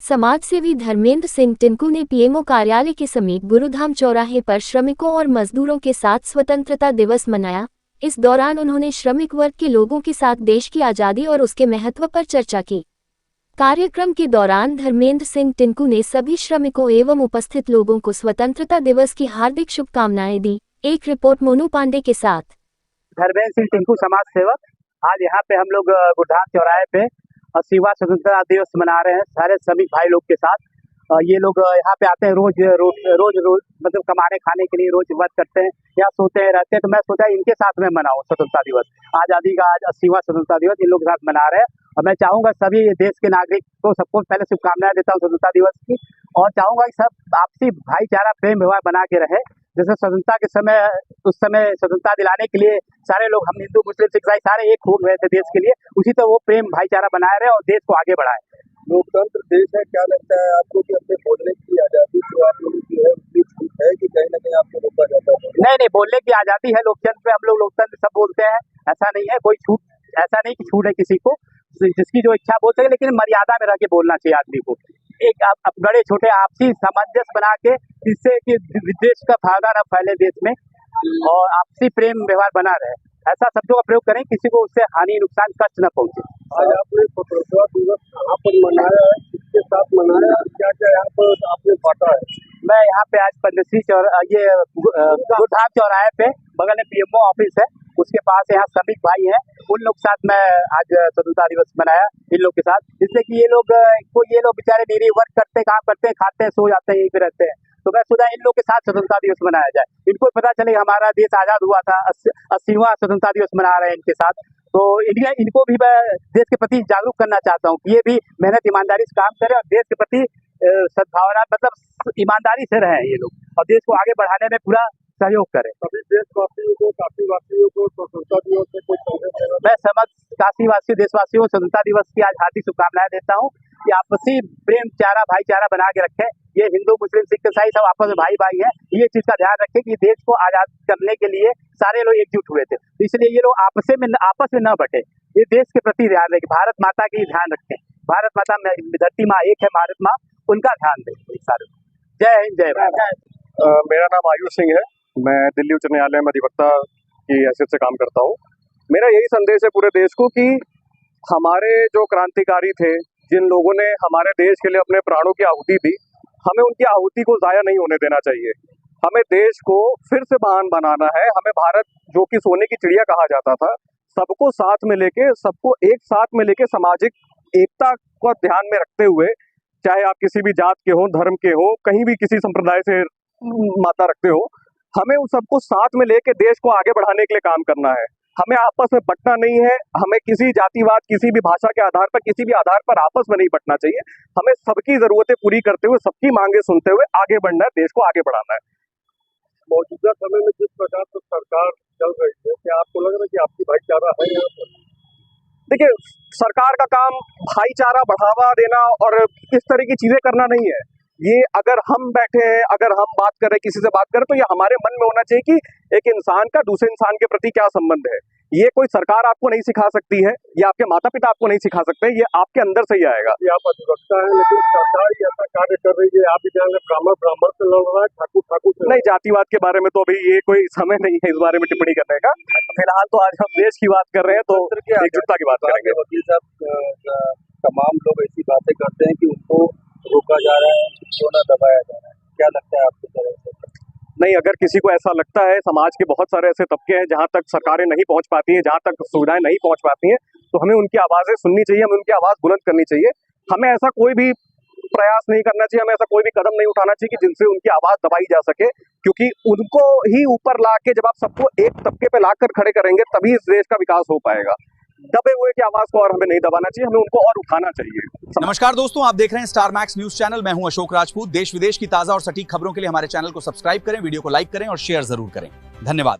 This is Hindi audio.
समाजसेवी धर्मेंद्र सिंह टिंकू ने पीएमओ कार्यालय के समीप गुरुधाम चौराहे पर श्रमिकों और मजदूरों के साथ स्वतंत्रता दिवस मनाया। इस दौरान उन्होंने श्रमिक वर्ग के लोगों के साथ देश की आज़ादी और उसके महत्व पर चर्चा की। कार्यक्रम के दौरान धर्मेंद्र सिंह टिंकू ने सभी श्रमिकों एवं उपस्थित लोगों को स्वतंत्रता दिवस की हार्दिक शुभकामनाएं दी। एक रिपोर्ट मोनू पांडे के साथ। धर्मेंद्र सिंह टिंकू समाज सेवक, आज यहाँ पे हम लोग गुरुधाम चौराहे पे 80वां स्वतंत्रता दिवस मना रहे हैं सारे सभी भाई लोग के साथ। ये लोग यहाँ पे आते हैं रोज मतलब कमाने खाने के लिए, रोज वर्क करते हैं, यहाँ सोते हैं रहते हैं। तो मैं सोचा इनके साथ में मनाऊं स्वतंत्रता दिवस, आज़ादी का आज 80वां स्वतंत्रता दिवस इन लोग के साथ मना रहे हैं। और मैं चाहूँगा सभी देश के नागरिक को सबको पहले शुभकामनाएं देता हूँ स्वतंत्रता दिवस की, और चाहूँगा कि सब आपसी भाईचारा प्रेम व्यवहार बना के रहे। जैसे स्वतंत्रता के समय, उस समय स्वतंत्रता दिलाने के लिए सारे लोग, हम हिंदू मुस्लिम सिख ईसाई सारे एक हो गए थे देश के लिए, उसी तरह वो प्रेम भाईचारा बनाए रहे और देश को आगे बढ़ाए। लोकतंत्र देश है, क्या लगता है आपको कि अपने बोलने की आजादी जो आप लोगों की है उसकी छूट है कि कहीं ना कहीं आपको रोका जाता है? नहीं, बोलने की आजादी है लोकतंत्र में, हम लोग लोकतंत्र सब बोलते हैं, ऐसा नहीं है कोई छूट, ऐसा नहीं कि छूट है किसी को, जिसकी जो इच्छा बोल सके, लेकिन मर्यादा में रह के बोलना चाहिए आदमी को। एक बड़े छोटे आपसी सामंजस्य बना के, जिससे कि विदेश का फायदा न फैले देश में और आपसी प्रेम व्यवहार बना रहे, ऐसा शब्दों का प्रयोग करें, किसी को उससे हानि नुकसान कष्ट न पहुंचे। आज आपने स्वतंत्रता दिवस कहाँ पर मनाया है, किसके साथ मनाया, क्या क्या यहाँ पर आपने बांटा है? मैं यहाँ पे आज पंचश्री ये गुरुधाम चौराहे पे बगल में पीएमओ ऑफिस है, उसके पास यहाँ श्रमिक भाई हैं, उन लोग के साथ मैं आज स्वतंत्रता दिवस मनाया इन लोग के साथ, जिससे कि ये लोग बेचारे निरीह वर्क करते, काम करते हैं, खाते हैं, सो जाते हैं, यहीं पे रहते हैं। तो मैं सोचा इन लोग के साथ स्वतंत्रता दिवस मनाया जाए, इनको पता चले हमारा देश आज़ाद हुआ था, 80वां स्वतंत्रता दिवस मना रहे हैं इनके साथ। तो इनको भी मैं देश के प्रति जागरूक करना चाहता हूँ कि ये भी मेहनत ईमानदारी से काम करें और देश के प्रति सद्भावना मतलब ईमानदारी से रहें ये लोग, और देश को आगे बढ़ाने में पूरा सहयोग करें। सभी देशवासियों को, काशीवासियों को स्वतंत्रता दिवस से कोई संदेश देना? मैं समस्त काशीवासियों, देशवासियों को स्वतंत्रता दिवस की आज हार्दिक शुभकामनाएं देता हूँ कि आपसी प्रेम भाईचारा बना के रखें। ये हिंदू मुस्लिम सिख ईसाई सब आपस में भाई हैं, ये चीज का ध्यान रखें कि देश को आजाद करने के लिए सारे लोग एकजुट हुए थे, तो इसलिए ये लोग आपस में न बटे, ये देश के प्रति ध्यान रखें, भारत माता की ध्यान रखें। भारत माता धरती माँ एक है, भारत माँ, उनका ध्यान दें सारे। जय हिंद, जय भारत। मेरा नाम आयुष सिंह है, मैं दिल्ली उच्च न्यायालय में अधिवक्ता की हैसियत से काम करता हूँ। मेरा यही संदेश है पूरे देश को कि हमारे जो क्रांतिकारी थे, जिन लोगों ने हमारे देश के लिए अपने प्राणों की आहुति दी, हमें उनकी आहुति को जाया नहीं होने देना चाहिए। हमें देश को फिर से महान बनाना है। हमें भारत, जो कि सोने की चिड़िया कहा जाता था, सबको साथ में लेके, सबको एक साथ में लेके सामाजिक एकता को ध्यान में रखते हुए, चाहे आप किसी भी जात के हो, धर्म के हो, कहीं भी किसी संप्रदाय से माता रखते हो, हमें उन सबको साथ में लेके देश को आगे बढ़ाने के लिए काम करना है। हमें आपस में बंटना नहीं है, हमें किसी जातिवाद, किसी भी भाषा के आधार पर, किसी भी आधार पर आपस में नहीं बंटना चाहिए। हमें सबकी जरूरतें पूरी करते हुए, सबकी मांगे सुनते हुए आगे बढ़ना है, देश को आगे बढ़ाना है। मौजूदा समय में जिस प्रकार से सरकार चल रही है, क्या आपको लग रहा है कि आपकी भाईचारा है यहाँ पर? देखिए, सरकार का काम भाईचारा बढ़ावा देना और इस तरह की चीजें करना नहीं है। ये अगर हम बैठे हैं, अगर हम बात कर रहे हैं, किसी से बात करें, तो ये हमारे मन में होना चाहिए कि एक इंसान का दूसरे इंसान के प्रति क्या संबंध है। ये कोई सरकार आपको नहीं सिखा सकती है, ये आपके माता पिता आपको नहीं सिखा सकते, ये आपके अंदर से ही आएगा। ये आप अधिवक्ता है, लेकिन सरकार ऐसा कार्य कर रही है, आप जान ब्राह्मण से लड़ रहा है, ठाकुर से नहीं। जातिवाद के बारे में तो अभी ये कोई समय नहीं है इस बारे में टिप्पणी करने का। फिलहाल तो आज हम देश की बात कर रहे हैं, तो एकजुटता की बात करेंगे। वकील साहब, तमाम लोग ऐसी बातें करते हैं कि उनको रोका जा रहा है, उनको न दबाया जा रहा है, क्या लगता है आपको तरह से? नहीं, अगर किसी को ऐसा लगता है, समाज के बहुत सारे ऐसे तबके हैं जहां तक सरकारें नहीं पहुंच पाती हैं, जहां तक सुविधाएं नहीं पहुंच पाती हैं, तो हमें उनकी आवाजें सुननी चाहिए, हमें उनकी आवाज बुलंद करनी चाहिए। हमें ऐसा कोई भी प्रयास नहीं करना चाहिए, हमें ऐसा कोई भी कदम नहीं उठाना चाहिए कि जिनसे उनकी आवाज दबाई जा सके, क्योंकि उनको ही ऊपर ला के जब आप सबको एक तबके पे लाकर खड़े करेंगे, तभी इस देश का विकास हो पाएगा। दबे हुए की आवाज को और हमें नहीं दबाना चाहिए, हमें उनको और उठाना चाहिए। नमस्कार दोस्तों, आप देख रहे हैं स्टार मैक्स न्यूज चैनल। मैं हूं अशोक राजपूत। देश विदेश की ताजा और सटीक खबरों के लिए हमारे चैनल को सब्सक्राइब करें, वीडियो को लाइक करें और शेयर जरूर करें। धन्यवाद।